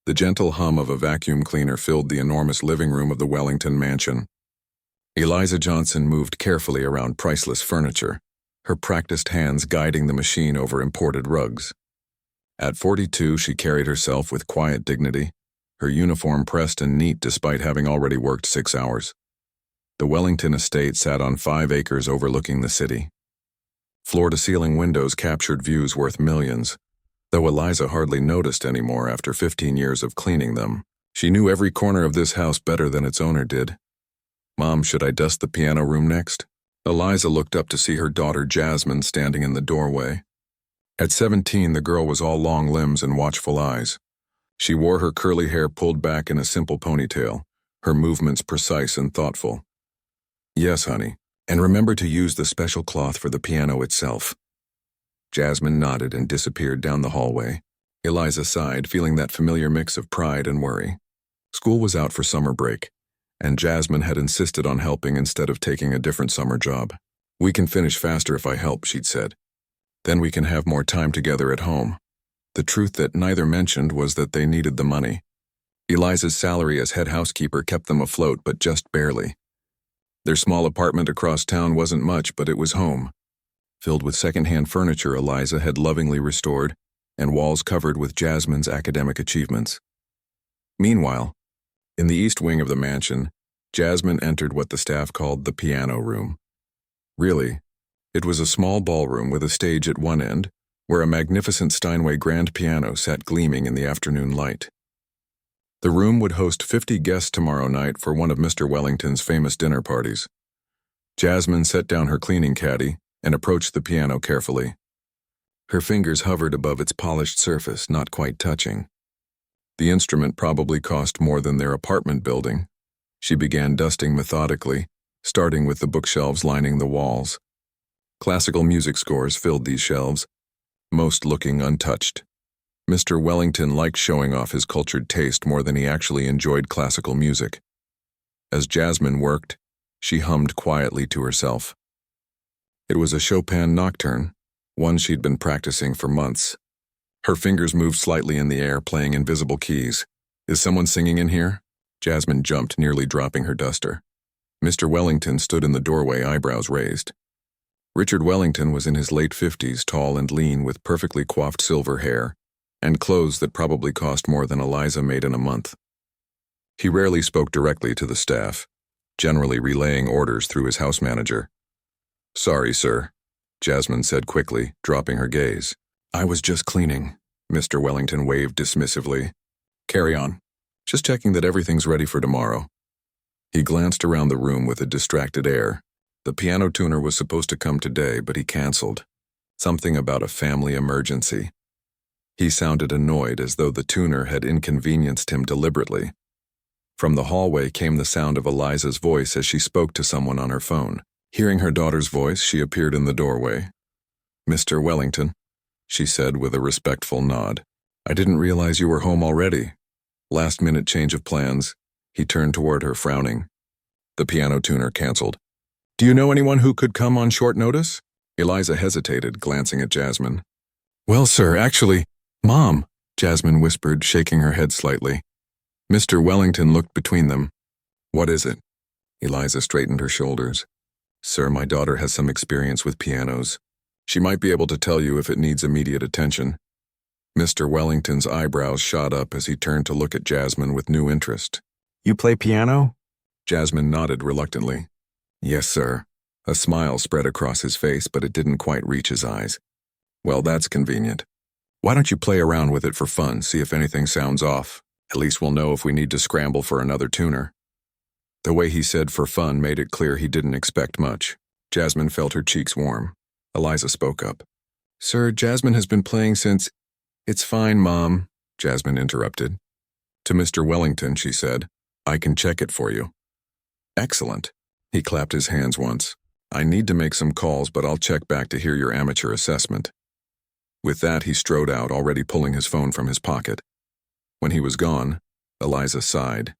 The gentle hum of a vacuum cleaner filled the enormous living room of the Wellington mansion. Eliza Johnson moved carefully around priceless furniture, her practiced hands guiding the machine over imported rugs. At 42, she carried herself with quiet dignity, her uniform pressed and neat despite having already worked 6 hours. The Wellington estate sat on 5 acres overlooking the city. Floor-to-ceiling windows captured views worth millions, though Eliza hardly noticed anymore after 15 years of cleaning them. She knew every corner of this house better than its owner did. "Mom, should I dust the piano room next?" Eliza looked up to see her daughter Jasmine standing in the doorway. At 17, the girl was all long limbs and watchful eyes. She wore her curly hair pulled back in a simple ponytail, her movements precise and thoughtful. "Yes, honey, and remember to use the special cloth for the piano itself." Jasmine nodded and disappeared down the hallway. Eliza sighed, feeling that familiar mix of pride and worry. School was out for summer break, and Jasmine had insisted on helping instead of taking a different summer job. "We can finish faster if I help," she'd said. "Then we can have more time together at home." The truth that neither mentioned was that they needed the money. Eliza's salary as head housekeeper kept them afloat, but just barely. Their small apartment across town wasn't much, but it was home. Filled with secondhand furniture Eliza had lovingly restored, and walls covered with Jasmine's academic achievements. Meanwhile, in the east wing of the mansion, Jasmine entered what the staff called the piano room. Really, it was a small ballroom with a stage at one end, where a magnificent Steinway grand piano sat gleaming in the afternoon light. The room would host 50 guests tomorrow night for one of Mr. Wellington's famous dinner parties. Jasmine set down her cleaning caddy and approached the piano carefully. Her fingers hovered above its polished surface, not quite touching. The instrument probably cost more than their apartment building. She began dusting methodically, starting with the bookshelves lining the walls. Classical music scores filled these shelves, most looking untouched. Mr. Wellington liked showing off his cultured taste more than he actually enjoyed classical music. As Jasmine worked, she hummed quietly to herself. It was a Chopin nocturne, one she'd been practicing for months. Her fingers moved slightly in the air, playing invisible keys. "Is someone singing in here?" Jasmine jumped, nearly dropping her duster. Mr. Wellington stood in the doorway, eyebrows raised. Richard Wellington was in his late 50s, tall and lean, with perfectly coiffed silver hair, and clothes that probably cost more than Eliza made in a month. He rarely spoke directly to the staff, generally relaying orders through his house manager. "Sorry, sir," Jasmine said quickly, dropping her gaze. "I was just cleaning," Mr. Wellington waved dismissively. "Carry on. Just checking that everything's ready for tomorrow." He glanced around the room with a distracted air. The piano tuner was supposed to come today, but he canceled. Something about a family emergency. He sounded annoyed, as though the tuner had inconvenienced him deliberately. From the hallway came the sound of Eliza's voice as she spoke to someone on her phone. Hearing her daughter's voice, she appeared in the doorway. "Mr. Wellington," she said with a respectful nod. "I didn't realize you were home already." Last-minute change of plans. He turned toward her, frowning. The piano tuner canceled. "Do you know anyone who could come on short notice?" Eliza hesitated, glancing at Jasmine. "Well, sir, actually, Mom," Jasmine whispered, shaking her head slightly. Mr. Wellington looked between them. "What is it?" Eliza straightened her shoulders. "Sir, my daughter has some experience with pianos. She might be able to tell you if it needs immediate attention." Mr. Wellington's eyebrows shot up as he turned to look at Jasmine with new interest. "You play piano?" Jasmine nodded reluctantly. "Yes, sir." A smile spread across his face, but it didn't quite reach his eyes. "Well, that's convenient. Why don't you play around with it for fun, see if anything sounds off? At least we'll know if we need to scramble for another tuner." The way he said "for fun" made it clear he didn't expect much. Jasmine felt her cheeks warm. Eliza spoke up. "Sir, Jasmine has been playing since—" "It's fine, Mom," Jasmine interrupted. To Mr. Wellington, she said, "I can check it for you." "Excellent." He clapped his hands once. "I need to make some calls, but I'll check back to hear your amateur assessment." With that, he strode out, already pulling his phone from his pocket. When he was gone, Eliza sighed.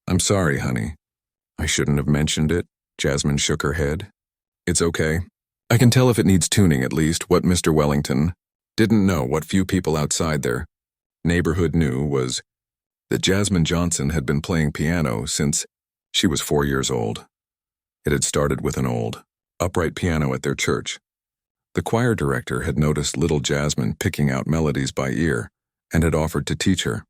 "I'm sorry, honey. I shouldn't have mentioned it." Jasmine shook her head. "It's okay. I can tell if it needs tuning, at least. What Mr. Wellington didn't know, what few people outside there neighborhood knew was that Jasmine Johnson had been playing piano since she was 4 years old. It had started with an old, upright piano at their church. The choir director had noticed little Jasmine picking out melodies by ear and had offered to teach her.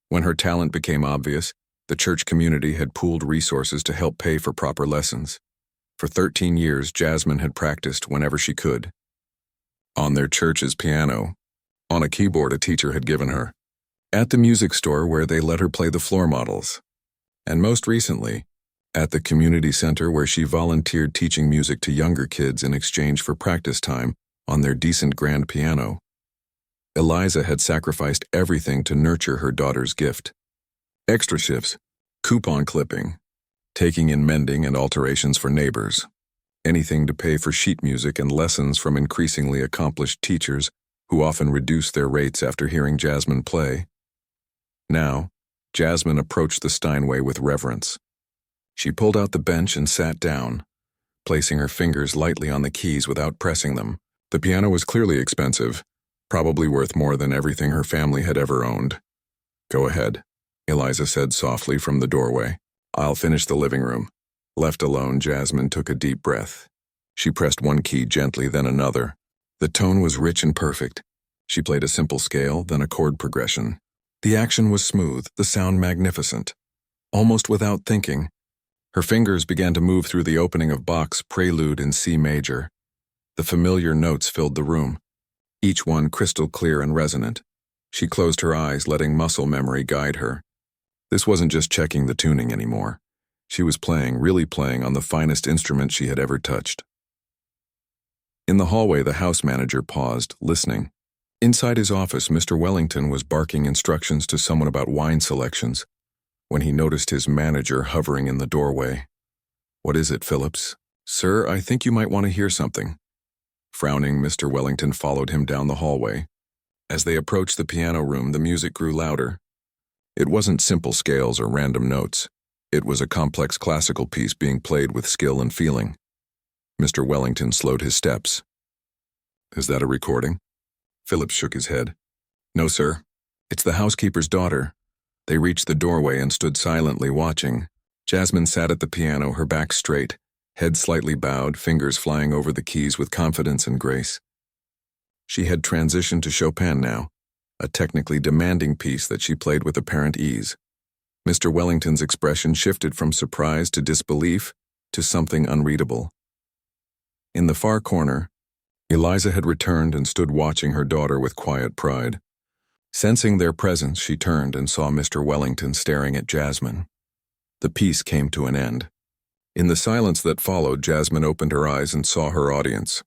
When her talent became obvious, the church community had pooled resources to help pay for proper lessons. For 13 years, Jasmine had practiced whenever she could. On their church's piano, on a keyboard a teacher had given her, at the music store where they let her play the floor models, and most recently, at the community center where she volunteered teaching music to younger kids in exchange for practice time on their decent grand piano. Eliza had sacrificed everything to nurture her daughter's gift. Extra shifts, coupon clipping, taking in mending and alterations for neighbors, anything to pay for sheet music and lessons from increasingly accomplished teachers who often reduced their rates after hearing Jasmine play. Now, Jasmine approached the Steinway with reverence. She pulled out the bench and sat down, placing her fingers lightly on the keys without pressing them. The piano was clearly expensive, probably worth more than everything her family had ever owned. "Go ahead," Eliza said softly from the doorway. "I'll finish the living room." Left alone, Jasmine took a deep breath. She pressed one key gently, then another. The tone was rich and perfect. She played a simple scale, then a chord progression. The action was smooth, the sound magnificent. Almost without thinking, her fingers began to move through the opening of Bach's Prelude in C major. The familiar notes filled the room, each one crystal clear and resonant. She closed her eyes, letting muscle memory guide her. This wasn't just checking the tuning anymore. She was playing, really playing, on the finest instrument she had ever touched. In the hallway, the house manager paused, listening. Inside his office, Mr. Wellington was barking instructions to someone about wine selections when he noticed his manager hovering in the doorway. "What is it, Phillips?" "Sir, I think you might want to hear something." Frowning, Mr. Wellington followed him down the hallway. As they approached the piano room, the music grew louder. It wasn't simple scales or random notes. It was a complex classical piece being played with skill and feeling. Mr. Wellington slowed his steps. "Is that a recording?" Phillips shook his head. "No, sir. It's the housekeeper's daughter." They reached the doorway and stood silently watching. Jasmine sat at the piano, her back straight, head slightly bowed, fingers flying over the keys with confidence and grace. She had transitioned to Chopin now, a technically demanding piece that she played with apparent ease. Mr. Wellington's expression shifted from surprise to disbelief to something unreadable. In the far corner, Eliza had returned and stood watching her daughter with quiet pride. Sensing their presence, she turned and saw Mr. Wellington staring at Jasmine. The piece came to an end. In the silence that followed, Jasmine opened her eyes and saw her audience.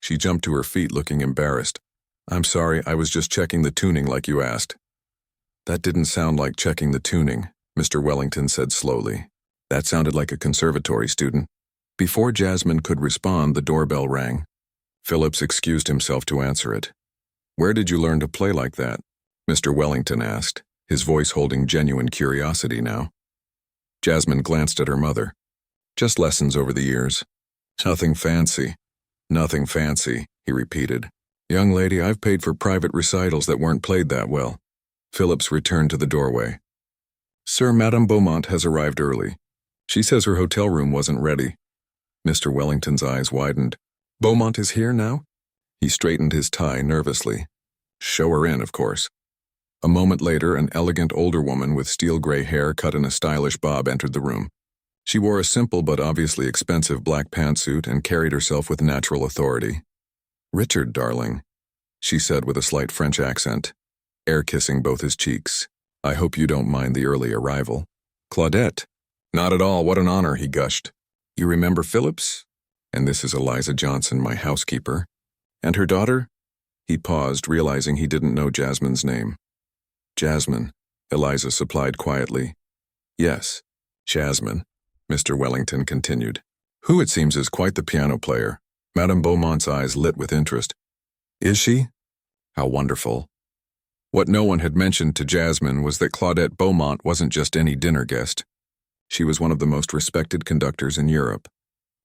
She jumped to her feet, looking embarrassed. "I'm sorry, I was just checking the tuning like you asked." "That didn't sound like checking the tuning," Mr. Wellington said slowly. "That sounded like a conservatory student." Before Jasmine could respond, the doorbell rang. Phillips excused himself to answer it. "Where did you learn to play like that?" Mr. Wellington asked, his voice holding genuine curiosity now. Jasmine glanced at her mother. "Just lessons over the years." "Nothing fancy." "Nothing fancy," he repeated. "Young lady, I've paid for private recitals that weren't played that well." Phillips returned to the doorway. "Sir, Madame Beaumont has arrived early. She says her hotel room wasn't ready." Mr. Wellington's eyes widened. "Beaumont is here now?" He straightened his tie nervously. "Show her in, of course." A moment later, an elegant older woman with steel-gray hair cut in a stylish bob entered the room. She wore a simple but obviously expensive black pantsuit and carried herself with natural authority. "Richard, darling," she said with a slight French accent, air-kissing both his cheeks. "I hope you don't mind the early arrival." "Claudette." "Not at all, what an honor," he gushed. "You remember Phillips? And this is Eliza Johnson, my housekeeper. And her daughter?" He paused, realizing he didn't know Jasmine's name. "Jasmine," Eliza supplied quietly. "Yes, Jasmine," Mr. Wellington continued, "who it seems is quite the piano player." Madame Beaumont's eyes lit with interest. "Is she? How wonderful." What no one had mentioned to Jasmine was that Claudette Beaumont wasn't just any dinner guest. She was one of the most respected conductors in Europe,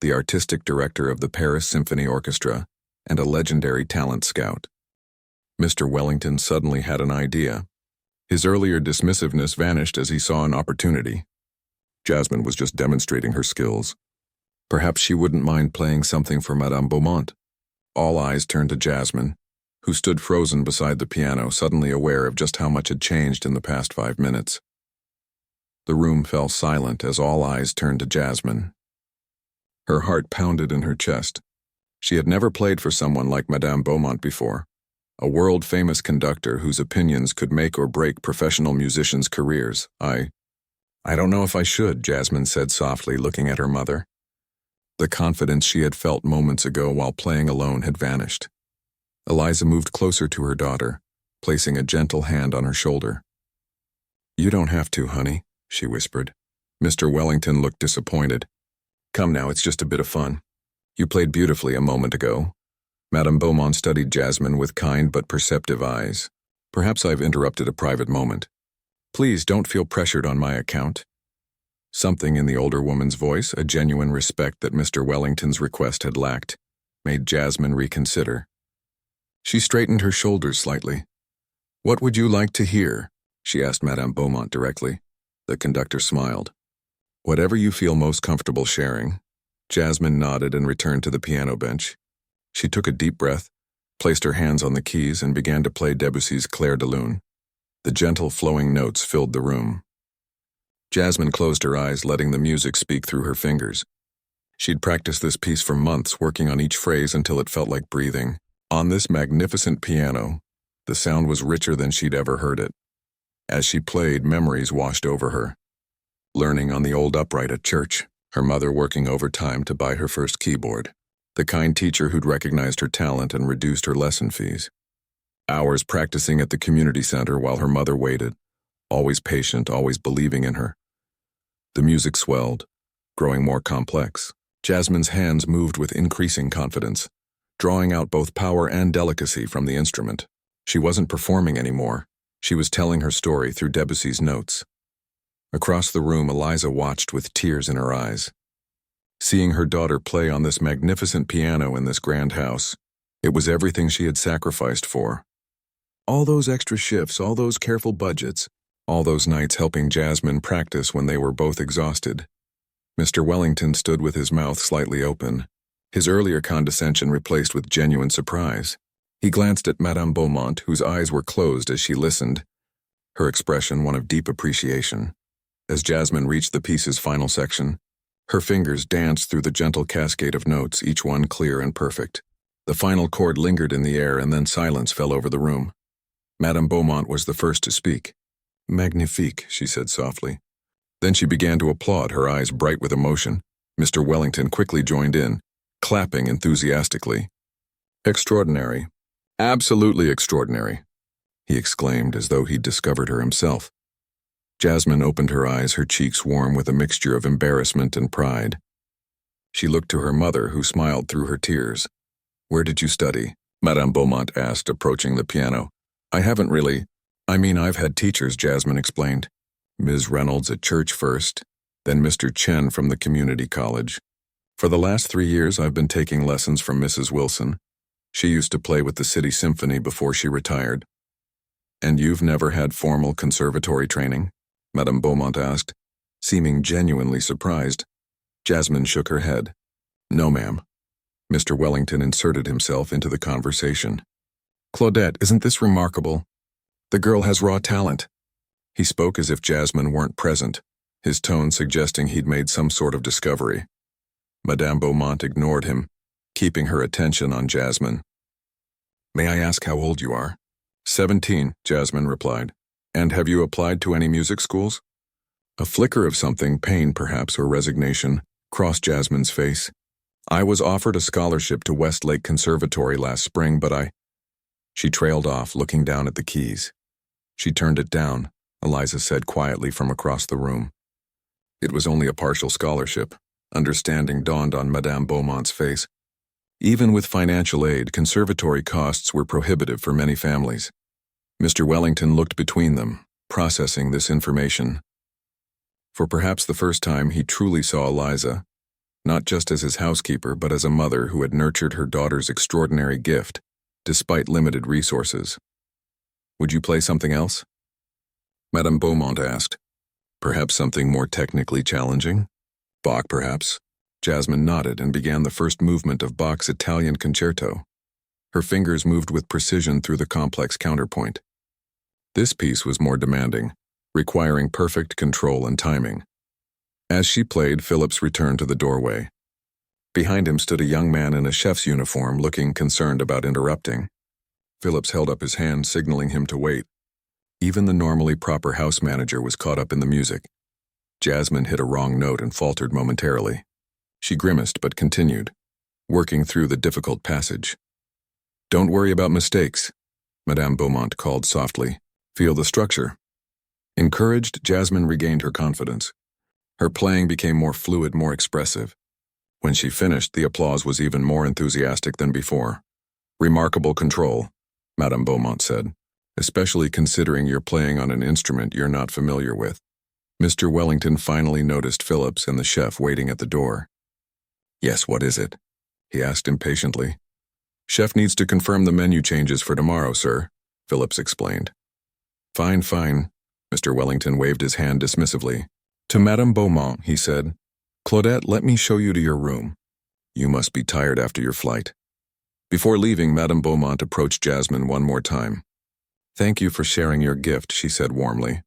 the artistic director of the Paris Symphony Orchestra, and a legendary talent scout. Mr. Wellington suddenly had an idea. His earlier dismissiveness vanished as he saw an opportunity. Jasmine was just demonstrating her skills. Perhaps she wouldn't mind playing something for Madame Beaumont. All eyes turned to Jasmine, who stood frozen beside the piano, suddenly aware of just how much had changed in the past 5 minutes. The room fell silent as all eyes turned to Jasmine. Her heart pounded in her chest. She had never played for someone like Madame Beaumont before, a world-famous conductor whose opinions could make or break professional musicians' careers. I don't know if I should," Jasmine said softly, looking at her mother. The confidence she had felt moments ago while playing alone had vanished. Eliza moved closer to her daughter, placing a gentle hand on her shoulder. "You don't have to, honey," she whispered. Mr. Wellington looked disappointed. "Come now, it's just a bit of fun. You played beautifully a moment ago." Madame Beaumont studied Jasmine with kind but perceptive eyes. "Perhaps I've interrupted a private moment. Please don't feel pressured on my account." Something in the older woman's voice, a genuine respect that Mr. Wellington's request had lacked, made Jasmine reconsider. She straightened her shoulders slightly. "What would you like to hear?" she asked Madame Beaumont directly. The conductor smiled. "Whatever you feel most comfortable sharing." Jasmine nodded and returned to the piano bench. She took a deep breath, placed her hands on the keys, and began to play Debussy's Clair de Lune. The gentle, flowing notes filled the room. Jasmine closed her eyes, letting the music speak through her fingers. She'd practiced this piece for months, working on each phrase until it felt like breathing. On this magnificent piano, the sound was richer than she'd ever heard it. As she played, memories washed over her. Learning on the old upright at church, her mother working overtime to buy her first keyboard, the kind teacher who'd recognized her talent and reduced her lesson fees. Hours practicing at the community center while her mother waited, always patient, always believing in her. The music swelled, growing more complex. Jasmine's hands moved with increasing confidence, drawing out both power and delicacy from the instrument. She wasn't performing anymore. She was telling her story through Debussy's notes. Across the room, Eliza watched with tears in her eyes. Seeing her daughter play on this magnificent piano in this grand house, it was everything she had sacrificed for. All those extra shifts, all those careful budgets, all those nights helping Jasmine practice when they were both exhausted. Mr. Wellington stood with his mouth slightly open, his earlier condescension replaced with genuine surprise. He glanced at Madame Beaumont, whose eyes were closed as she listened, her expression one of deep appreciation. As Jasmine reached the piece's final section, her fingers danced through the gentle cascade of notes, each one clear and perfect. The final chord lingered in the air, and then silence fell over the room. Madame Beaumont was the first to speak. "Magnifique," she said softly. Then she began to applaud, her eyes bright with emotion. Mr. Wellington quickly joined in, clapping enthusiastically. "Extraordinary. Absolutely extraordinary," he exclaimed as though he'd discovered her himself. Jasmine opened her eyes, her cheeks warm with a mixture of embarrassment and pride. She looked to her mother, who smiled through her tears. "Where did you study?" Madame Beaumont asked, approaching the piano. I've had teachers," Jasmine explained. "Ms. Reynolds at church first, then Mr. Chen from the community college. For the last 3 years, I've been taking lessons from Mrs. Wilson. She used to play with the City Symphony before she retired." "And you've never had formal conservatory training?" Madame Beaumont asked, seeming genuinely surprised. Jasmine shook her head. "No, ma'am." Mr. Wellington inserted himself into the conversation. "Claudette, isn't this remarkable? The girl has raw talent." He spoke as if Jasmine weren't present, his tone suggesting he'd made some sort of discovery. Madame Beaumont ignored him, keeping her attention on Jasmine. "May I ask how old you are?" 17, Jasmine replied. "And have you applied to any music schools?" A flicker of something, pain perhaps, or resignation, crossed Jasmine's face. "I was offered a scholarship to Westlake Conservatory last spring, but She trailed off, looking down at the keys. "She turned it down," Eliza said quietly from across the room. It was only a partial scholarship. Understanding dawned on Madame Beaumont's face. Even with financial aid, conservatory costs were prohibitive for many families. Mr. Wellington looked between them, processing this information. For perhaps the first time, he truly saw Eliza, not just as his housekeeper, but as a mother who had nurtured her daughter's extraordinary gift, despite limited resources. Would you play something else? Madame Beaumont asked. Perhaps something more technically challenging? Bach, perhaps? Jasmine nodded and began the first movement of Bach's Italian concerto. Her fingers moved with precision through the complex counterpoint. This piece was more demanding, requiring perfect control and timing. As she played, Phillips returned to the doorway. Behind him stood a young man in a chef's uniform, looking concerned about interrupting. Phillips held up his hand, signaling him to wait. Even the normally proper house manager was caught up in the music. Jasmine hit a wrong note and faltered momentarily. She grimaced but continued, working through the difficult passage. Don't worry about mistakes, Madame Beaumont called softly. Feel the structure. Encouraged, Jasmine regained her confidence. Her playing became more fluid, more expressive. When she finished, the applause was even more enthusiastic than before. Remarkable control, Madame Beaumont said, especially considering you're playing on an instrument you're not familiar with. Mr. Wellington finally noticed Phillips and the chef waiting at the door. Yes, what is it? He asked impatiently. Chef needs to confirm the menu changes for tomorrow, sir, Phillips explained. Fine, fine. Mr. Wellington waved his hand dismissively. To Madame Beaumont, he said, Claudette, let me show you to your room. You must be tired after your flight. Before leaving, Madame Beaumont approached Jasmine one more time. Thank you for sharing your gift, she said warmly.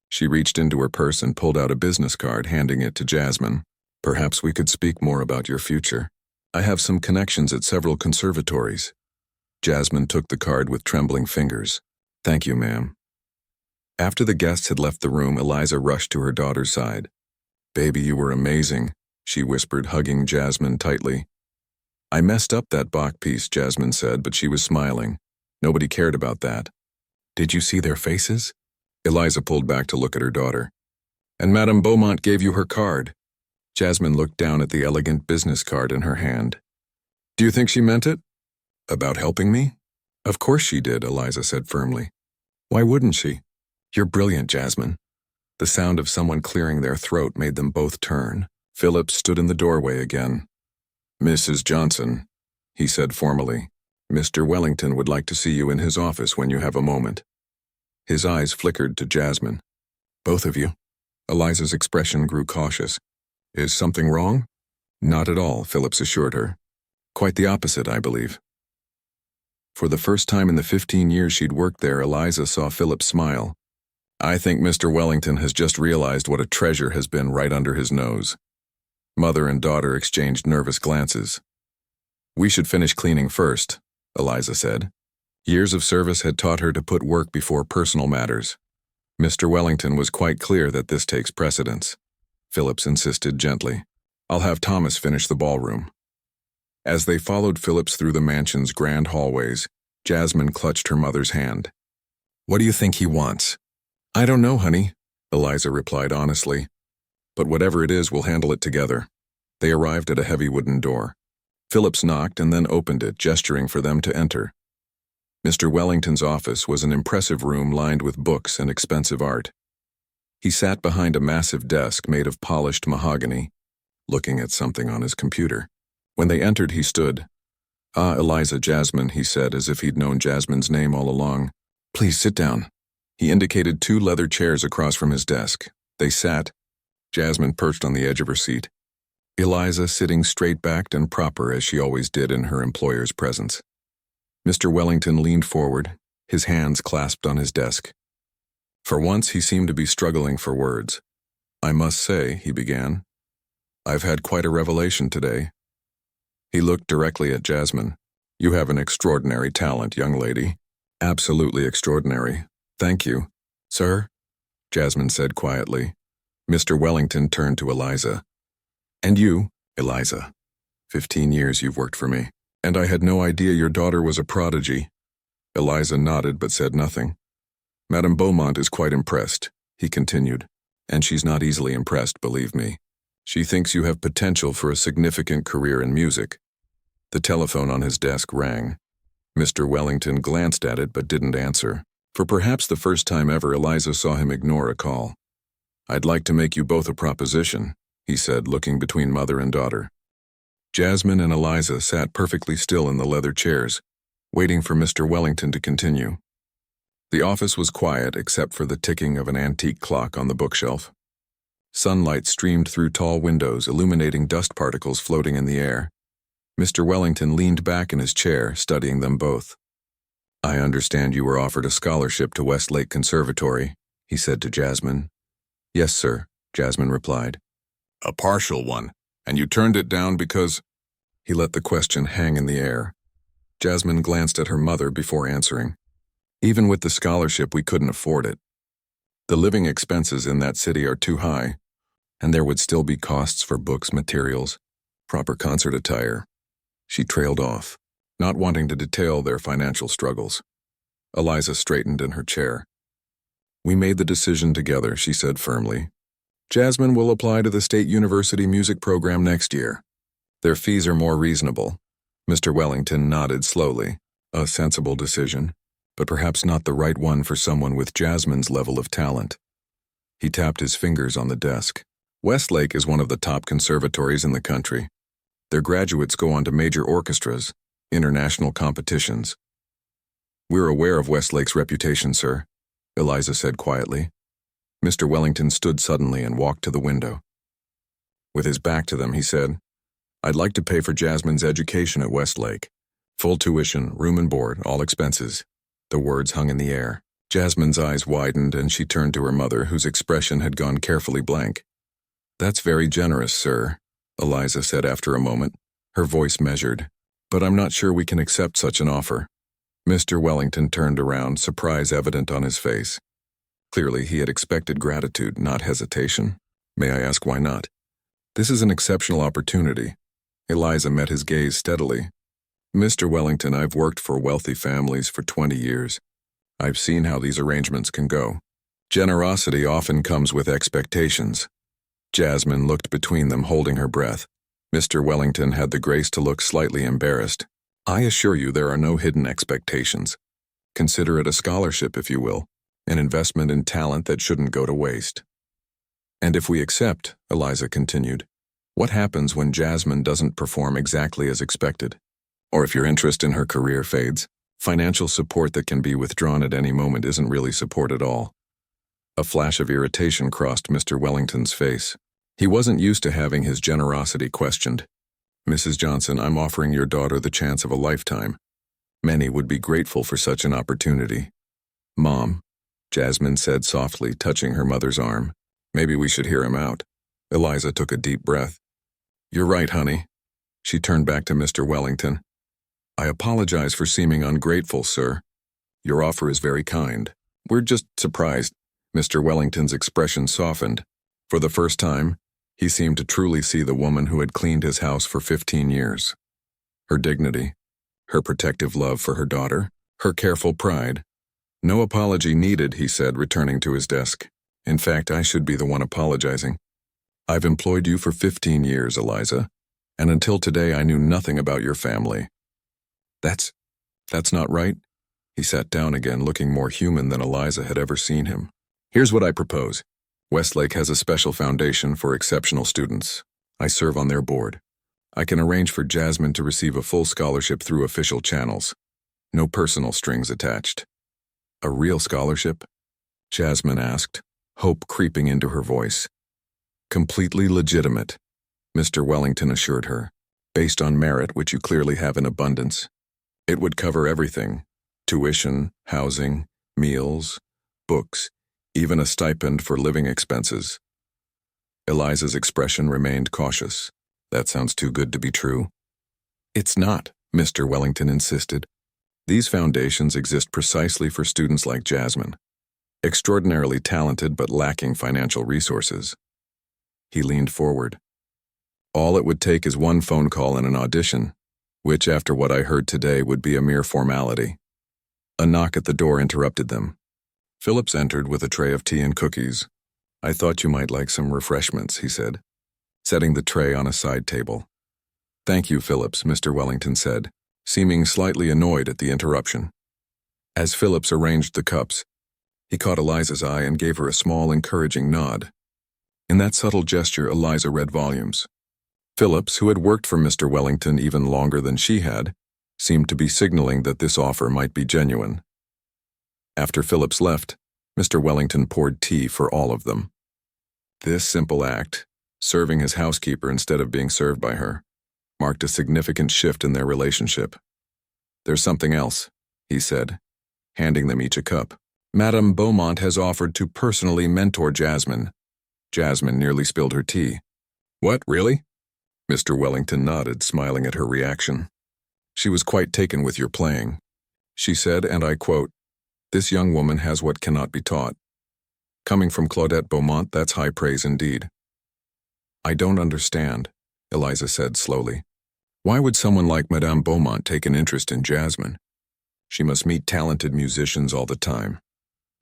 She reached into her purse and pulled out a business card, handing it to Jasmine. Perhaps we could speak more about your future. I have some connections at several conservatories. Jasmine took the card with trembling fingers. Thank you, ma'am. After the guests had left the room, Eliza rushed to her daughter's side. Baby, you were amazing, she whispered, hugging Jasmine tightly. I messed up that Bach piece, Jasmine said, but she was smiling. Nobody cared about that. Did you see their faces? Eliza pulled back to look at her daughter. And Madame Beaumont gave you her card. Jasmine looked down at the elegant business card in her hand. Do you think she meant it? About helping me? Of course she did, Eliza said firmly. Why wouldn't she? You're brilliant, Jasmine. The sound of someone clearing their throat made them both turn. Phillips stood in the doorway again. Mrs. Johnson, he said formally, Mr. Wellington would like to see you in his office when you have a moment. His eyes flickered to Jasmine. Both of you? Eliza's expression grew cautious. Is something wrong? Not at all, Phillips assured her. Quite the opposite, I believe. For the first time in the 15 years she'd worked there, Eliza saw Phillips smile. I think Mr. Wellington has just realized what a treasure has been right under his nose. Mother and daughter exchanged nervous glances. We should finish cleaning first, Eliza said. Years of service had taught her to put work before personal matters. Mr. Wellington was quite clear that this takes precedence. Phillips insisted gently. I'll have Thomas finish the ballroom. As they followed Phillips through the mansion's grand hallways, Jasmine clutched her mother's hand. What do you think he wants? I don't know, honey, Eliza replied honestly. But whatever it is, we'll handle it together. They arrived at a heavy wooden door. Phillips knocked and then opened it, gesturing for them to enter. Mr. Wellington's office was an impressive room lined with books and expensive art. He sat behind a massive desk made of polished mahogany, looking at something on his computer. When they entered, he stood. Ah, Eliza, Jasmine, he said, as if he'd known Jasmine's name all along. Please sit down. He indicated 2 leather chairs across from his desk. They sat. Jasmine perched on the edge of her seat. Eliza sitting straight-backed and proper as she always did in her employer's presence. Mr. Wellington leaned forward, his hands clasped on his desk. For once, he seemed to be struggling for words. I must say, he began, I've had quite a revelation today. He looked directly at Jasmine. You have an extraordinary talent, young lady. Absolutely extraordinary. Thank you. Sir? Jasmine said quietly. Mr. Wellington turned to Eliza. And you, Eliza. 15 years you've worked for me. And I had no idea your daughter was a prodigy. Eliza nodded but said nothing. Madame Beaumont is quite impressed, he continued. And she's not easily impressed, believe me. She thinks you have potential for a significant career in music. The telephone on his desk rang. Mr. Wellington glanced at it but didn't answer. For perhaps the first time ever, Eliza saw him ignore a call. I'd like to make you both a proposition, he said, looking between mother and daughter. Jasmine and Eliza sat perfectly still in the leather chairs, waiting for Mr. Wellington to continue. The office was quiet except for the ticking of an antique clock on the bookshelf. Sunlight streamed through tall windows, illuminating dust particles floating in the air. Mr. Wellington leaned back in his chair, studying them both. "I understand you were offered a scholarship to Westlake Conservatory," he said to Jasmine. "Yes, sir," Jasmine replied. "A partial one, and you turned it down because—" He let the question hang in the air. Jasmine glanced at her mother before answering. "Even with the scholarship, we couldn't afford it. The living expenses in that city are too high, and there would still be costs for books, materials, proper concert attire." She trailed off, not wanting to detail their financial struggles. Eliza straightened in her chair. "We made the decision together," she said firmly. "Jasmine will apply to the State University music program next year. Their fees are more reasonable." Mr. Wellington nodded slowly. A sensible decision, but perhaps not the right one for someone with Jasmine's level of talent. He tapped his fingers on the desk. "Westlake is one of the top conservatories in the country. Their graduates go on to major orchestras, international competitions." "We're aware of Westlake's reputation, sir," Eliza said quietly. Mr. Wellington stood suddenly and walked to the window. With his back to them, he said, "I'd like to pay for Jasmine's education at Westlake. Full tuition, room and board, all expenses." The words hung in the air. Jasmine's eyes widened and she turned to her mother, whose expression had gone carefully blank. "That's very generous, sir," Eliza said after a moment, her voice measured. "But I'm not sure we can accept such an offer." Mr. Wellington turned around, surprise evident on his face. Clearly, he had expected gratitude, not hesitation. "May I ask why not?" "This is an exceptional opportunity." Eliza met his gaze steadily. "Mr. Wellington, I've worked for wealthy families for 20 years. I've seen how these arrangements can go. Generosity often comes with expectations." Jasmine looked between them, holding her breath. Mr. Wellington had the grace to look slightly embarrassed. "I assure you there are no hidden expectations. Consider it a scholarship, if you will, an investment in talent that shouldn't go to waste." "And if we accept," Eliza continued, "what happens when Jasmine doesn't perform exactly as expected? Or if your interest in her career fades? Financial support that can be withdrawn at any moment isn't really support at all." A flash of irritation crossed Mr. Wellington's face. He wasn't used to having his generosity questioned. "Mrs. Johnson, I'm offering your daughter the chance of a lifetime. Many would be grateful for such an opportunity." "Mom," Jasmine said softly, touching her mother's arm. "Maybe we should hear him out." Eliza took a deep breath. "You're right, honey." She turned back to Mr. Wellington. "I apologize for seeming ungrateful, sir. Your offer is very kind. We're just surprised." Mr. Wellington's expression softened. For the first time, he seemed to truly see the woman who had cleaned his house for 15 years. Her dignity, her protective love for her daughter, her careful pride. "No apology needed," he said, returning to his desk. "In fact, I should be the one apologizing. I've employed you for 15 years, Eliza, and until today I knew nothing about your family." That's not right." He sat down again, looking more human than Eliza had ever seen him. "Here's what I propose. Westlake has a special foundation for exceptional students. I serve on their board. I can arrange for Jasmine to receive a full scholarship through official channels. No personal strings attached." "A real scholarship?" Jasmine asked, hope creeping into her voice. "Completely legitimate," Mr. Wellington assured her, "based on merit, which you clearly have in abundance. It would cover everything: tuition, housing, meals, books, even a stipend for living expenses." Eliza's expression remained cautious. "That sounds too good to be true." "It's not," Mr. Wellington insisted. "These foundations exist precisely for students like Jasmine, extraordinarily talented but lacking financial resources." He leaned forward. "All it would take is one phone call and an audition, which, after what I heard today, would be a mere formality." A knock at the door interrupted them. Phillips entered with a tray of tea and cookies. "I thought you might like some refreshments," he said, setting the tray on a side table. "Thank you, Phillips," Mr. Wellington said, seeming slightly annoyed at the interruption. As Phillips arranged the cups, he caught Eliza's eye and gave her a small, encouraging nod. In that subtle gesture, Eliza read volumes. Phillips, who had worked for Mr. Wellington even longer than she had, seemed to be signaling that this offer might be genuine. After Phillips left, Mr. Wellington poured tea for all of them. This simple act, serving as housekeeper instead of being served by her, marked a significant shift in their relationship. "There's something else," he said, handing them each a cup. "Madame Beaumont has offered to personally mentor Jasmine." Jasmine nearly spilled her tea. "What, really?" Mr. Wellington nodded, smiling at her reaction. "She was quite taken with your playing. She said, and I quote, 'This young woman has what cannot be taught.' Coming from Claudette Beaumont, that's high praise indeed." "I don't understand," Eliza said slowly. "Why would someone like Madame Beaumont take an interest in Jasmine? She must meet talented musicians all the time."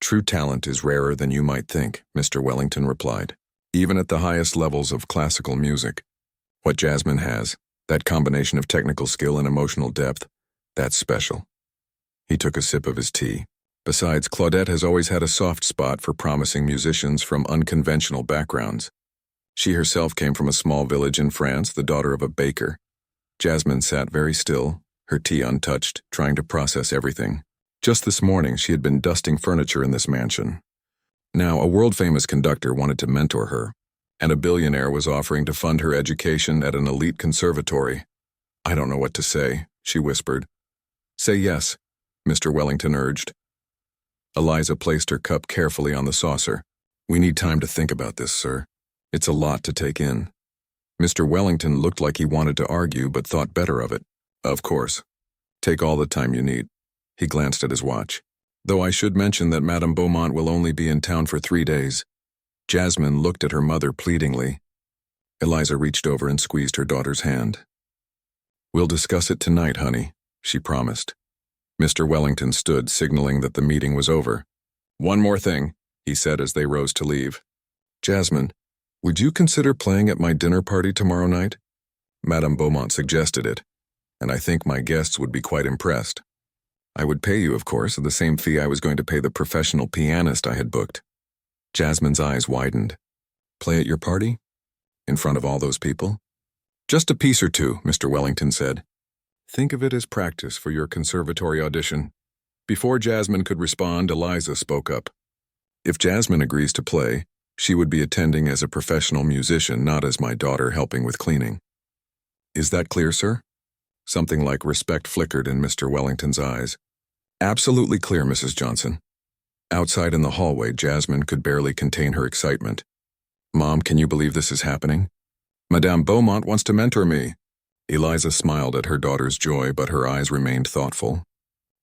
"True talent is rarer than you might think," Mr. Wellington replied. "Even at the highest levels of classical music. What Jasmine has, that combination of technical skill and emotional depth, that's special." He took a sip of his tea. "Besides, Claudette has always had a soft spot for promising musicians from unconventional backgrounds. She herself came from a small village in France, the daughter of a baker." Jasmine sat very still, her tea untouched, trying to process everything. Just this morning, she had been dusting furniture in this mansion. Now, a world-famous conductor wanted to mentor her, and a billionaire was offering to fund her education at an elite conservatory. "I don't know what to say," she whispered. "Say yes," Mr. Wellington urged. Eliza placed her cup carefully on the saucer. "We need time to think about this, sir. It's a lot to take in." Mr. Wellington looked like he wanted to argue but thought better of it. "Of course. Take all the time you need." He glanced at his watch. "Though I should mention that Madame Beaumont will only be in town for 3 days. Jasmine looked at her mother pleadingly. Eliza reached over and squeezed her daughter's hand. "We'll discuss it tonight, honey," she promised. Mr. Wellington stood, signaling that the meeting was over. "One more thing," he said as they rose to leave. "Jasmine, would you consider playing at my dinner party tomorrow night? Madame Beaumont suggested it, and I think my guests would be quite impressed. I would pay you, of course, the same fee I was going to pay the professional pianist I had booked." Jasmine's eyes widened. "Play at your party? In front of all those people?" "Just a piece or two," Mr. Wellington said. "Think of it as practice for your conservatory audition." Before Jasmine could respond, Eliza spoke up. "If Jasmine agrees to play, she would be attending as a professional musician, not as my daughter helping with cleaning." "Is that clear, sir?" Something like respect flickered in Mr. Wellington's eyes. "Absolutely clear, Mrs. Johnson." Outside in the hallway, Jasmine could barely contain her excitement. "Mom, can you believe this is happening? Madame Beaumont wants to mentor me." Eliza smiled at her daughter's joy, but her eyes remained thoughtful.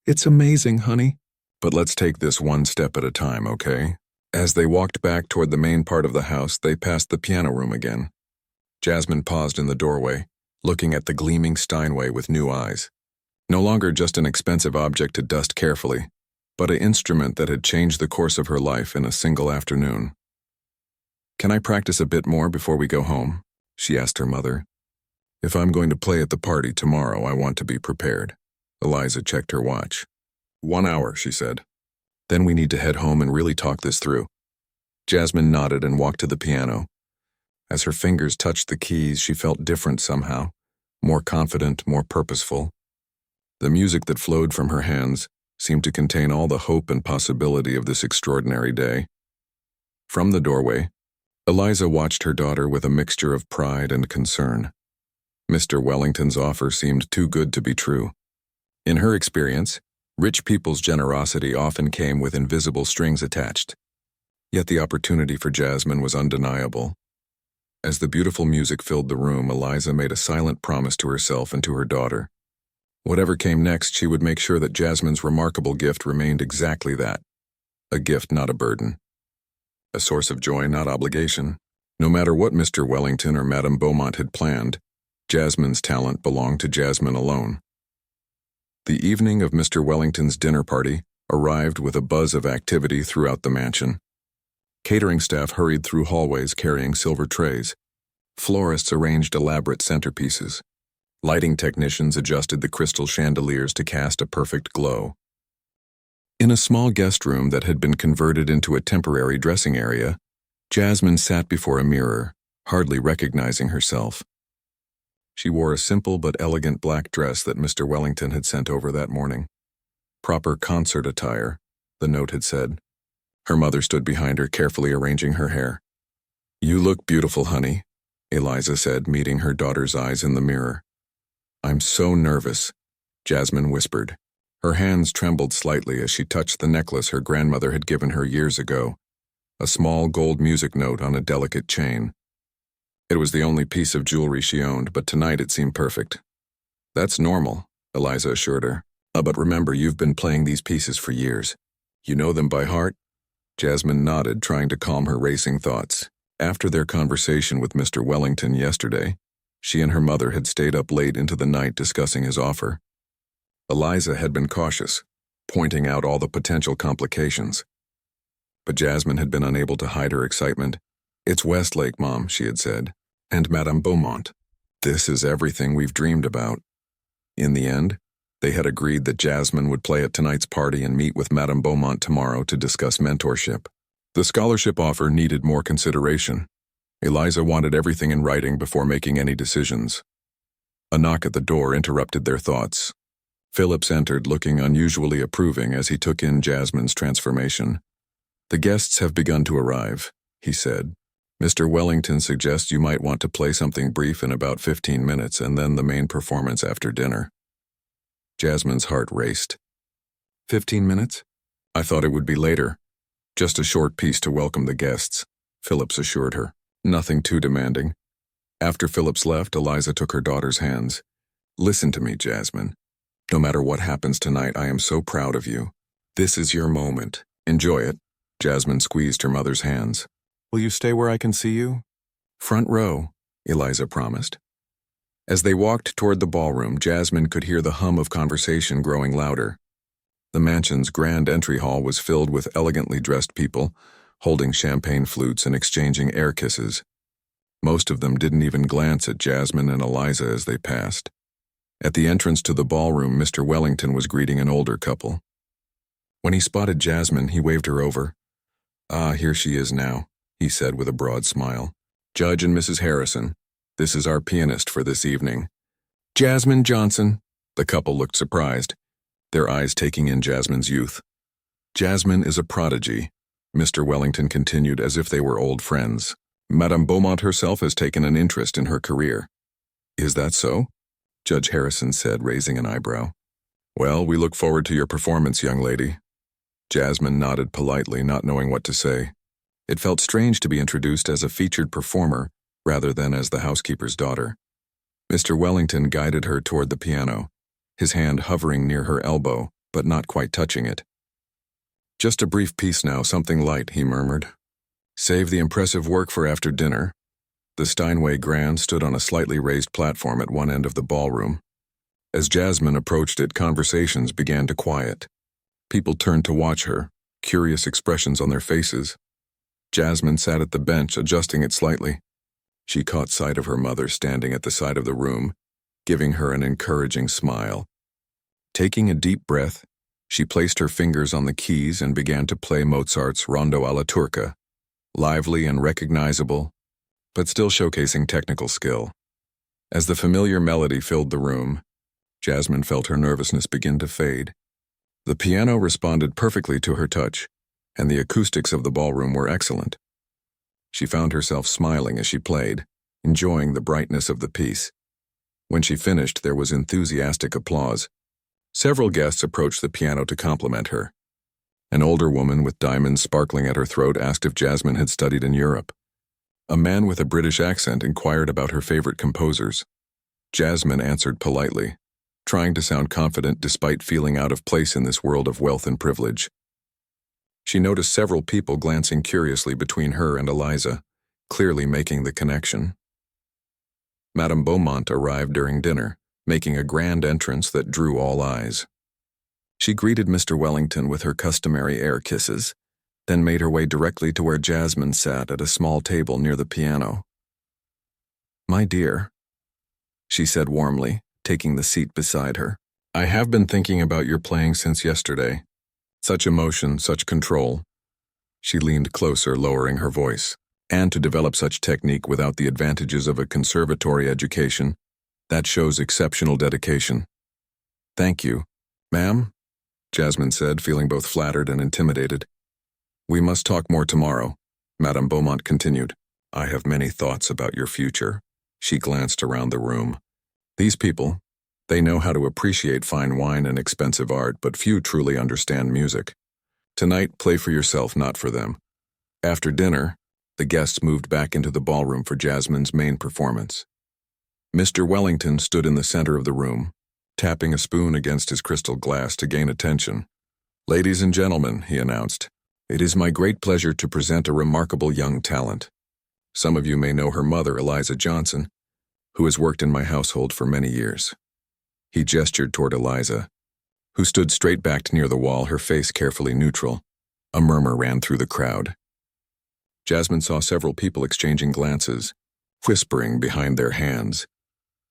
"It's amazing, honey. But let's take this one step at a time, okay?" As they walked back toward the main part of the house, they passed the piano room again. Jasmine paused in the doorway, looking at the gleaming Steinway with new eyes. No longer just an expensive object to dust carefully, but an instrument that had changed the course of her life in a single afternoon. "Can I practice a bit more before we go home?" she asked her mother. "If I'm going to play at the party tomorrow, I want to be prepared." Eliza checked her watch. 1 hour, she said. "Then we need to head home and really talk this through." Jasmine nodded and walked to the piano. As her fingers touched the keys, she felt different somehow, more confident, more purposeful. The music that flowed from her hands seemed to contain all the hope and possibility of this extraordinary day. From the doorway, Eliza watched her daughter with a mixture of pride and concern. Mr. Wellington's offer seemed too good to be true. In her experience, rich people's generosity often came with invisible strings attached. Yet the opportunity for Jasmine was undeniable. As the beautiful music filled the room, Eliza made a silent promise to herself and to her daughter. Whatever came next, she would make sure that Jasmine's remarkable gift remained exactly that. A gift, not a burden. A source of joy, not obligation. No matter what Mr. Wellington or Madame Beaumont had planned, Jasmine's talent belonged to Jasmine alone. The evening of Mr. Wellington's dinner party arrived with a buzz of activity throughout the mansion. Catering staff hurried through hallways carrying silver trays. Florists arranged elaborate centerpieces. Lighting technicians adjusted the crystal chandeliers to cast a perfect glow. In a small guest room that had been converted into a temporary dressing area, Jasmine sat before a mirror, hardly recognizing herself. She wore a simple but elegant black dress that Mr. Wellington had sent over that morning. Proper concert attire, the note had said. Her mother stood behind her, carefully arranging her hair. "You look beautiful, honey," Eliza said, meeting her daughter's eyes in the mirror. "I'm so nervous," Jasmine whispered. Her hands trembled slightly as she touched the necklace her grandmother had given her years ago, a small gold music note on a delicate chain. It was the only piece of jewelry she owned, but tonight it seemed perfect. "That's normal," Eliza assured her. But remember, you've been playing these pieces for years. You know them by heart?" Jasmine nodded, trying to calm her racing thoughts. After their conversation with Mr. Wellington yesterday, she and her mother had stayed up late into the night discussing his offer. Eliza had been cautious, pointing out all the potential complications. But Jasmine had been unable to hide her excitement. "It's Westlake, Mom," she had said, "and Madame Beaumont. This is everything we've dreamed about." In the end, they had agreed that Jasmine would play at tonight's party and meet with Madame Beaumont tomorrow to discuss mentorship. The scholarship offer needed more consideration. Eliza wanted everything in writing before making any decisions. A knock at the door interrupted their thoughts. Phillips entered, looking unusually approving as he took in Jasmine's transformation. "The guests have begun to arrive," he said. "Mr. Wellington suggests you might want to play something brief in about 15 minutes and then the main performance after dinner." Jasmine's heart raced. 15 minutes? "I thought it would be later. Just a short piece to welcome the guests," Phillips assured her. "Nothing too demanding." After Phillips left, Eliza took her daughter's hands. "Listen to me, Jasmine. No matter what happens tonight, I am so proud of you. This is your moment. Enjoy it." Jasmine squeezed her mother's hands. "Will you stay where I can see you?" "Front row," Eliza promised. As they walked toward the ballroom, Jasmine could hear the hum of conversation growing louder. The mansion's grand entry hall was filled with elegantly dressed people, holding champagne flutes and exchanging air kisses. Most of them didn't even glance at Jasmine and Eliza as they passed. At the entrance to the ballroom, Mr. Wellington was greeting an older couple. When he spotted Jasmine, he waved her over. "Ah, here she is now," he said with a broad smile. "Judge and Mrs. Harrison, this is our pianist for this evening." "Jasmine Johnson." The couple looked surprised, their eyes taking in Jasmine's youth. "Jasmine is a prodigy," Mr. Wellington continued as if they were old friends. "Madame Beaumont herself has taken an interest in her career." "Is that so?" Judge Harrison said, raising an eyebrow. "Well, we look forward to your performance, young lady." Jasmine nodded politely, not knowing what to say. It felt strange to be introduced as a featured performer rather than as the housekeeper's daughter. Mr. Wellington guided her toward the piano, his hand hovering near her elbow, but not quite touching it. "Just a brief piece now, something light," he murmured. "Save the impressive work for after dinner." The Steinway Grand stood on a slightly raised platform at one end of the ballroom. As Jasmine approached it, conversations began to quiet. People turned to watch her, curious expressions on their faces. Jasmine sat at the bench, adjusting it slightly. She caught sight of her mother standing at the side of the room, giving her an encouraging smile. Taking a deep breath, she placed her fingers on the keys and began to play Mozart's Rondo alla Turca, lively and recognizable, but still showcasing technical skill. As the familiar melody filled the room, Jasmine felt her nervousness begin to fade. The piano responded perfectly to her touch, and the acoustics of the ballroom were excellent. She found herself smiling as she played, enjoying the brightness of the piece. When she finished, there was enthusiastic applause. Several guests approached the piano to compliment her. An older woman with diamonds sparkling at her throat asked if Jasmine had studied in Europe. A man with a British accent inquired about her favorite composers. Jasmine answered politely, trying to sound confident despite feeling out of place in this world of wealth and privilege. She noticed several people glancing curiously between her and Eliza, clearly making the connection. Madame Beaumont arrived during dinner, making a grand entrance that drew all eyes. She greeted Mr. Wellington with her customary air kisses, then made her way directly to where Jasmine sat at a small table near the piano. "My dear," she said warmly, taking the seat beside her. "I have been thinking about your playing since yesterday. Such emotion, such control." She leaned closer, lowering her voice. "And to develop such technique without the advantages of a conservatory education, that shows exceptional dedication." "Thank you." "Ma'am?" Jasmine said, feeling both flattered and intimidated. We must talk more tomorrow, Madame Beaumont continued. I have many thoughts about your future. She glanced around the room. These people, they know how to appreciate fine wine and expensive art, but few truly understand music. Tonight, play for yourself, not for them. After dinner, the guests moved back into the ballroom for Jasmine's main performance. Mr. Wellington stood in the center of the room, tapping a spoon against his crystal glass to gain attention. Ladies and gentlemen, he announced, it is my great pleasure to present a remarkable young talent. Some of you may know her mother, Eliza Johnson, who has worked in my household for many years. He gestured toward Eliza, who stood straight-backed near the wall, her face carefully neutral. A murmur ran through the crowd. Jasmine saw several people exchanging glances, whispering behind their hands.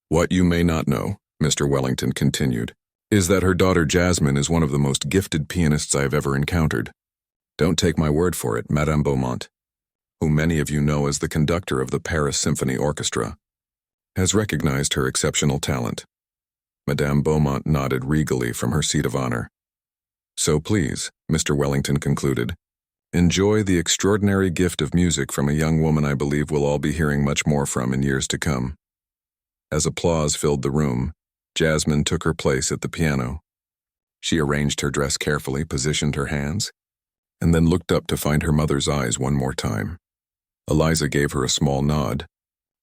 What you may not know, Mr. Wellington continued, is that her daughter Jasmine is one of the most gifted pianists I have ever encountered. Don't take my word for it, Madame Beaumont, whom many of you know as the conductor of the Paris Symphony Orchestra, has recognized her exceptional talent. Madame Beaumont nodded regally from her seat of honor. So please, Mr. Wellington concluded, enjoy the extraordinary gift of music from a young woman I believe we'll all be hearing much more from in years to come. As applause filled the room, Jasmine took her place at the piano. She arranged her dress carefully, positioned her hands, and then looked up to find her mother's eyes one more time. Eliza gave her a small nod,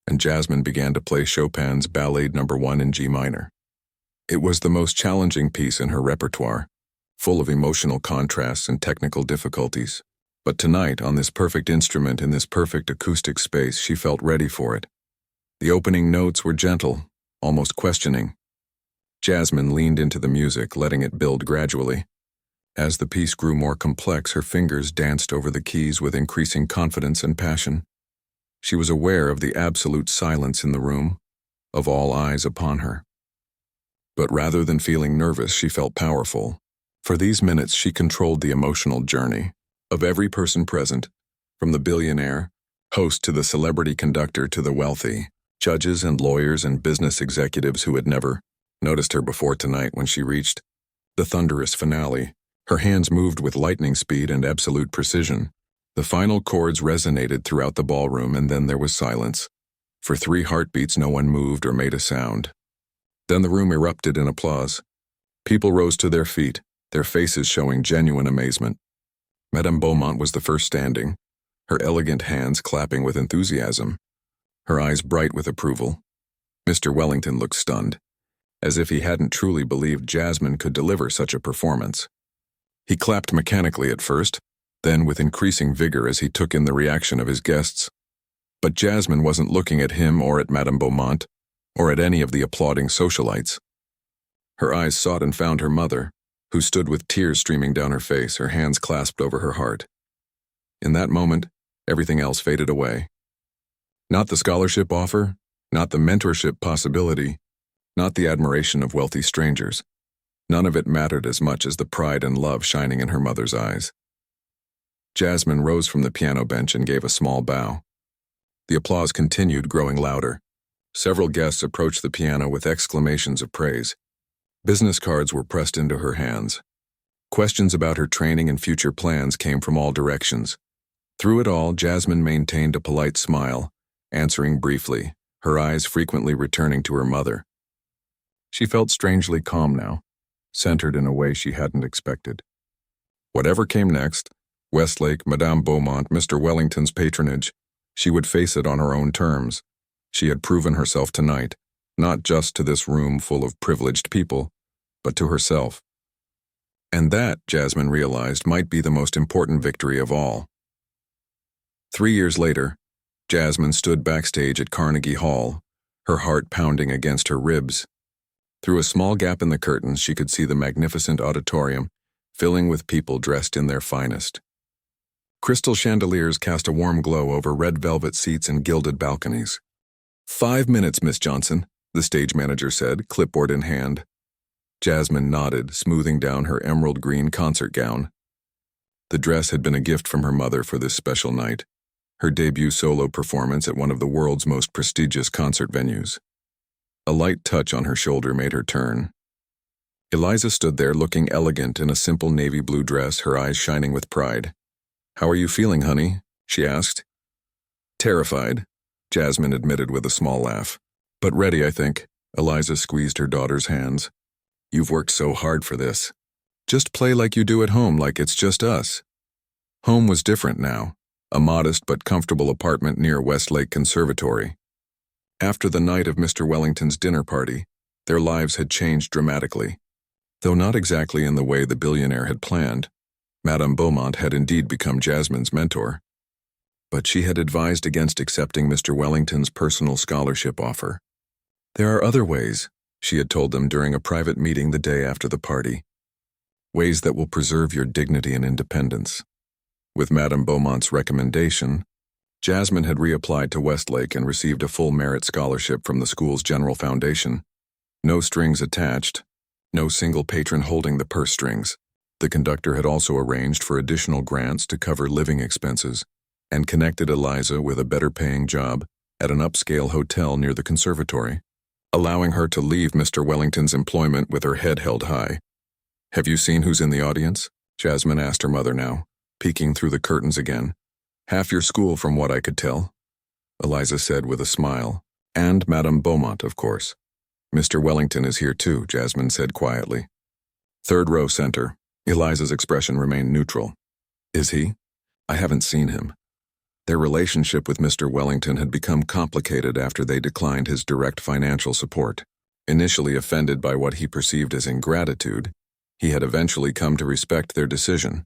and Jasmine began to play Chopin's Ballade No. 1 in G minor. It was the most challenging piece in her repertoire, full of emotional contrasts and technical difficulties. But tonight, on this perfect instrument in this perfect acoustic space, she felt ready for it. The opening notes were gentle, almost questioning. Jasmine leaned into the music, letting it build gradually. As the piece grew more complex, her fingers danced over the keys with increasing confidence and passion. She was aware of the absolute silence in the room, of all eyes upon her. But rather than feeling nervous, she felt powerful. For these minutes, she controlled the emotional journey of every person present, from the billionaire, host to the celebrity conductor to the wealthy, judges and lawyers and business executives who had never noticed her before tonight. When she reached the thunderous finale, her hands moved with lightning speed and absolute precision. The final chords resonated throughout the ballroom, and then there was silence. For 3 heartbeats, no one moved or made a sound. Then the room erupted in applause. People rose to their feet, their faces showing genuine amazement. Madame Beaumont was the first standing, her elegant hands clapping with enthusiasm, her eyes bright with approval. Mr. Wellington looked stunned, as if he hadn't truly believed Jasmine could deliver such a performance. He clapped mechanically at first, then with increasing vigor as he took in the reaction of his guests. But Jasmine wasn't looking at him or at Madame Beaumont, or at any of the applauding socialites. Her eyes sought and found her mother, who stood with tears streaming down her face, her hands clasped over her heart. In that moment, everything else faded away. Not the scholarship offer, not the mentorship possibility, not the admiration of wealthy strangers. None of it mattered as much as the pride and love shining in her mother's eyes. Jasmine rose from the piano bench and gave a small bow. The applause continued, growing louder. Several guests approached the piano with exclamations of praise. Business cards were pressed into her hands. Questions about her training and future plans came from all directions. Through it all, Jasmine maintained a polite smile, answering briefly, her eyes frequently returning to her mother. She felt strangely calm now, centered in a way she hadn't expected. Whatever came next, Westlake, Madame Beaumont, Mr. Wellington's patronage, she would face it on her own terms. She had proven herself tonight, not just to this room full of privileged people, but to herself. And that, Jasmine realized, might be the most important victory of all. 3 years later, Jasmine stood backstage at Carnegie Hall, her heart pounding against her ribs. Through a small gap in the curtains, she could see the magnificent auditorium, filling with people dressed in their finest. Crystal chandeliers cast a warm glow over red velvet seats and gilded balconies. 5 minutes, Miss Johnson, the stage manager said, clipboard in hand. Jasmine nodded, smoothing down her emerald green concert gown. The dress had been a gift from her mother for this special night, her debut solo performance at one of the world's most prestigious concert venues. A light touch on her shoulder made her turn. Eliza stood there looking elegant in a simple navy blue dress, her eyes shining with pride. "How are you feeling, honey?" she asked. "Terrified," Jasmine admitted with a small laugh. "But ready, I think." Eliza squeezed her daughter's hands. "You've worked so hard for this. Just play like you do at home, like it's just us." Home was different now, a modest but comfortable apartment near Westlake Conservatory. After the night of Mr. Wellington's dinner party, their lives had changed dramatically. Though not exactly in the way the billionaire had planned, Madame Beaumont had indeed become Jasmine's mentor. But she had advised against accepting Mr. Wellington's personal scholarship offer. "There are other ways," she had told them during a private meeting the day after the party. "Ways that will preserve your dignity and independence." With Madame Beaumont's recommendation, Jasmine had reapplied to Westlake and received a full merit scholarship from the school's general foundation. No strings attached, no single patron holding the purse strings. The conductor had also arranged for additional grants to cover living expenses and connected Eliza with a better-paying job at an upscale hotel near the conservatory, allowing her to leave Mr. Wellington's employment with her head held high. "Have you seen who's in the audience?" Jasmine asked her mother now, peeking through the curtains again. "Half your school from what I could tell," Eliza said with a smile. "And Madame Beaumont, of course." "Mr. Wellington is here too," Jasmine said quietly. "Third row center." Eliza's expression remained neutral. "Is he?" "I haven't seen him." Their relationship with Mr. Wellington had become complicated after they declined his direct financial support. Initially offended by what he perceived as ingratitude, he had eventually come to respect their decision.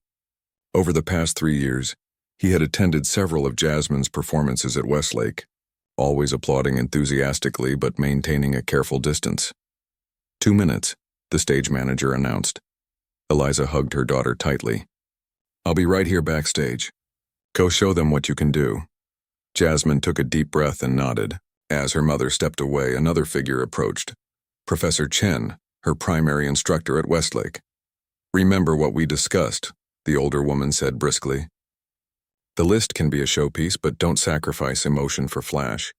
Over the past 3 years, he had attended several of Jasmine's performances at Westlake, always applauding enthusiastically but maintaining a careful distance. 2 minutes, the stage manager announced. Eliza hugged her daughter tightly. "I'll be right here backstage. Go show them what you can do." Jasmine took a deep breath and nodded. As her mother stepped away, another figure approached. Professor Chen, her primary instructor at Westlake. "Remember what we discussed," the older woman said briskly. "The list can be a showpiece, but don't sacrifice emotion for flash.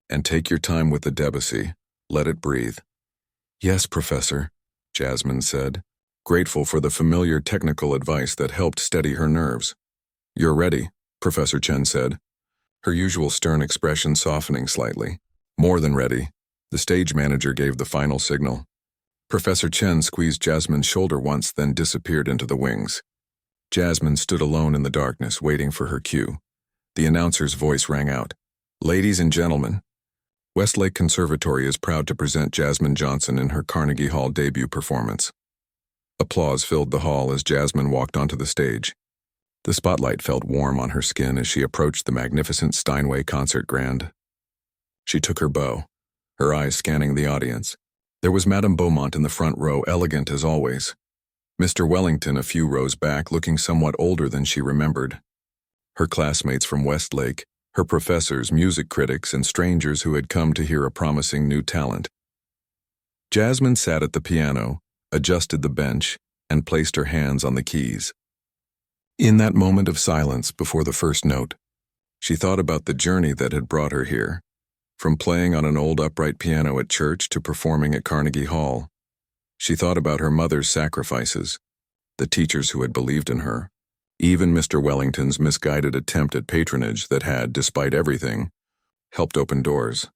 And take your time with the Debussy. Let it breathe." "Yes, Professor," Jasmine said, grateful for the familiar technical advice that helped steady her nerves. "You're ready," Professor Chen said, her usual stern expression softening slightly. "More than ready." The stage manager gave the final signal. Professor Chen squeezed Jasmine's shoulder once, then disappeared into the wings. Jasmine stood alone in the darkness, waiting for her cue. The announcer's voice rang out. "Ladies and gentlemen, Westlake Conservatory is proud to present Jasmine Johnson in her Carnegie Hall debut performance." Applause filled the hall as Jasmine walked onto the stage. The spotlight felt warm on her skin as she approached the magnificent Steinway Concert Grand. She took her bow, her eyes scanning the audience. There was Madame Beaumont in the front row, elegant as always. Mr. Wellington a few rows back, looking somewhat older than she remembered. Her classmates from Westlake, her professors, music critics, and strangers who had come to hear a promising new talent. Jasmine sat at the piano, adjusted the bench, and placed her hands on the keys. In that moment of silence before the first note, she thought about the journey that had brought her here, from playing on an old upright piano at church to performing at Carnegie Hall. She thought about her mother's sacrifices, the teachers who had believed in her, even Mr. Wellington's misguided attempt at patronage that had, despite everything, helped open doors.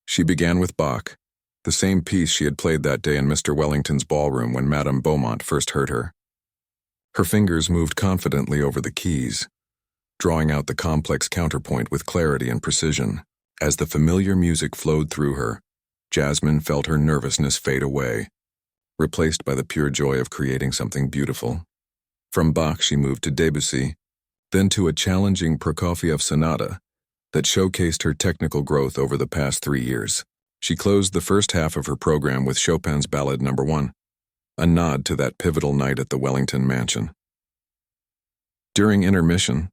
She began with Bach, the same piece she had played that day in Mr. Wellington's ballroom when Madame Beaumont first heard her. Her fingers moved confidently over the keys, drawing out the complex counterpoint with clarity and precision. As the familiar music flowed through her, Jasmine felt her nervousness fade away, replaced by the pure joy of creating something beautiful. From Bach she moved to Debussy, then to a challenging Prokofiev sonata that showcased her technical growth over the past 3 years. She closed the first half of her program with Chopin's Ballade No. 1, a nod to that pivotal night at the Wellington mansion. During intermission,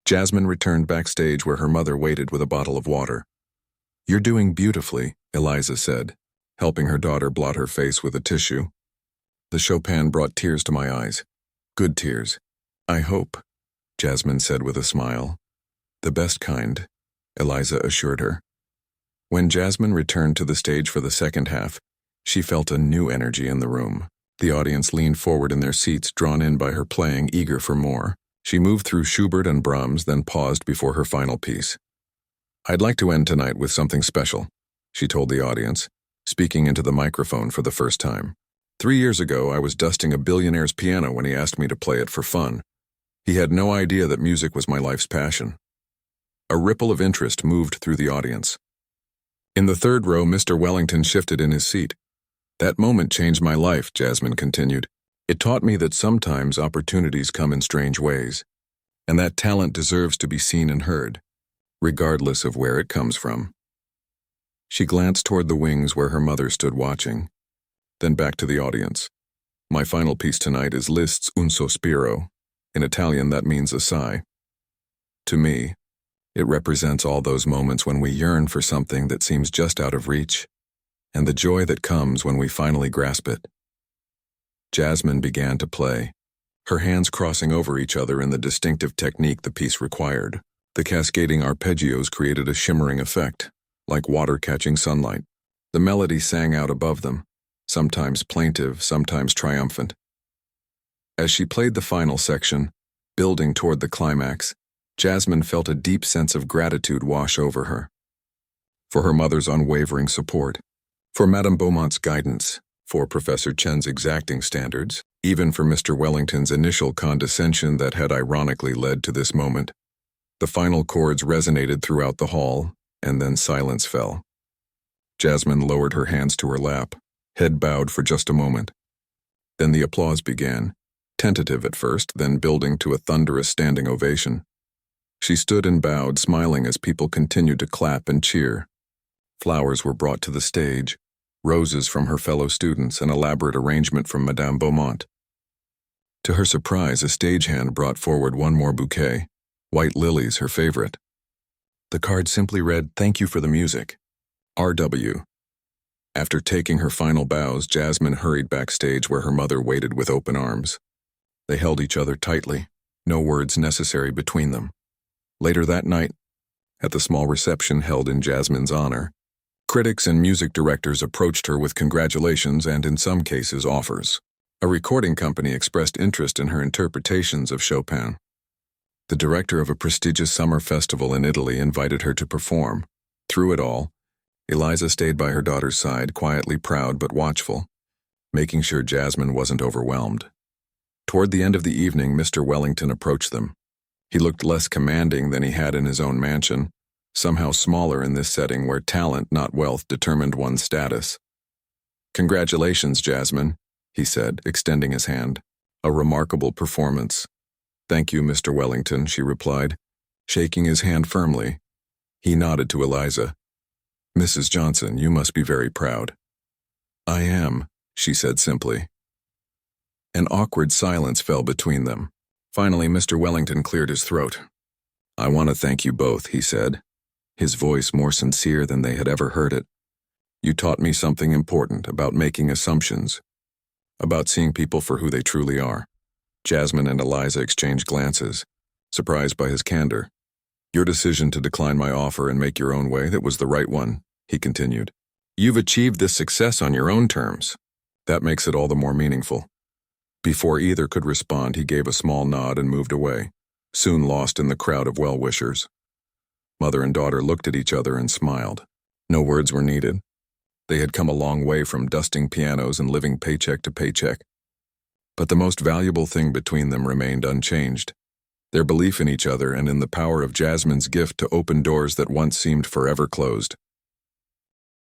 Jasmine returned backstage where her mother waited with a bottle of water. "You're doing beautifully," Eliza said, helping her daughter blot her face with a tissue. The Chopin brought tears to my eyes. "Good tears. I hope," Jasmine said with a smile. "The best kind," Eliza assured her. When Jasmine returned to the stage for the second half, she felt a new energy in the room. The audience leaned forward in their seats, drawn in by her playing, eager for more. She moved through Schubert and Brahms, then paused before her final piece. "I'd like to end tonight with something special," she told the audience, speaking into the microphone for the first time. "3 years ago, I was dusting a billionaire's piano when he asked me to play it for fun. He had no idea that music was my life's passion." A ripple of interest moved through the audience. In the third row, Mr. Wellington shifted in his seat. "That moment changed my life," Jasmine continued. "It taught me that sometimes opportunities come in strange ways, and that talent deserves to be seen and heard, regardless of where it comes from." She glanced toward the wings where her mother stood watching, then back to the audience. "My final piece tonight is Liszt's Un sospiro. In Italian, that means a sigh. To me, it represents all those moments when we yearn for something that seems just out of reach, and the joy that comes when we finally grasp it." Jasmine began to play, her hands crossing over each other in the distinctive technique the piece required. The cascading arpeggios created a shimmering effect, like water catching sunlight. The melody sang out above them, sometimes plaintive, sometimes triumphant. As she played the final section, building toward the climax, Jasmine felt a deep sense of gratitude wash over her. For her mother's unwavering support, for Madame Beaumont's guidance, for Professor Chen's exacting standards, even for Mr. Wellington's initial condescension that had ironically led to this moment. The final chords resonated throughout the hall, and then silence fell. Jasmine lowered her hands to her lap, head bowed for just a moment. Then the applause began, tentative at first, then building to a thunderous standing ovation. She stood and bowed, smiling as people continued to clap and cheer. Flowers were brought to the stage, roses from her fellow students, an elaborate arrangement from Madame Beaumont. To her surprise, a stagehand brought forward one more bouquet, white lilies, her favorite. The card simply read, "Thank you for the music. R.W." After taking her final bows, Jasmine hurried backstage where her mother waited with open arms. They held each other tightly, no words necessary between them. Later that night, at the small reception held in Jasmine's honor, critics and music directors approached her with congratulations and, in some cases, offers. A recording company expressed interest in her interpretations of Chopin. The director of a prestigious summer festival in Italy invited her to perform. Through it all, Eliza stayed by her daughter's side, quietly proud but watchful, making sure Jasmine wasn't overwhelmed. Toward the end of the evening, Mr. Wellington approached them. He looked less commanding than he had in his own mansion, somehow smaller in this setting where talent, not wealth, determined one's status. "Congratulations, Jasmine," he said, extending his hand. "A remarkable performance." "Thank you, Mr. Wellington," she replied, shaking his hand firmly. He nodded to Eliza. "Mrs. Johnson, you must be very proud." "I am," she said simply. An awkward silence fell between them. Finally, Mr. Wellington cleared his throat. "I want to thank you both," he said, his voice more sincere than they had ever heard it. "You taught me something important about making assumptions, about seeing people for who they truly are." Jasmine and Eliza exchanged glances, surprised by his candor. "Your decision to decline my offer and make your own way, that was the right one," he continued. "You've achieved this success on your own terms. That makes it all the more meaningful." Before either could respond, he gave a small nod and moved away, soon lost in the crowd of well-wishers. Mother and daughter looked at each other and smiled. No words were needed. They had come a long way from dusting pianos and living paycheck to paycheck. But the most valuable thing between them remained unchanged: their belief in each other and in the power of Jasmine's gift to open doors that once seemed forever closed.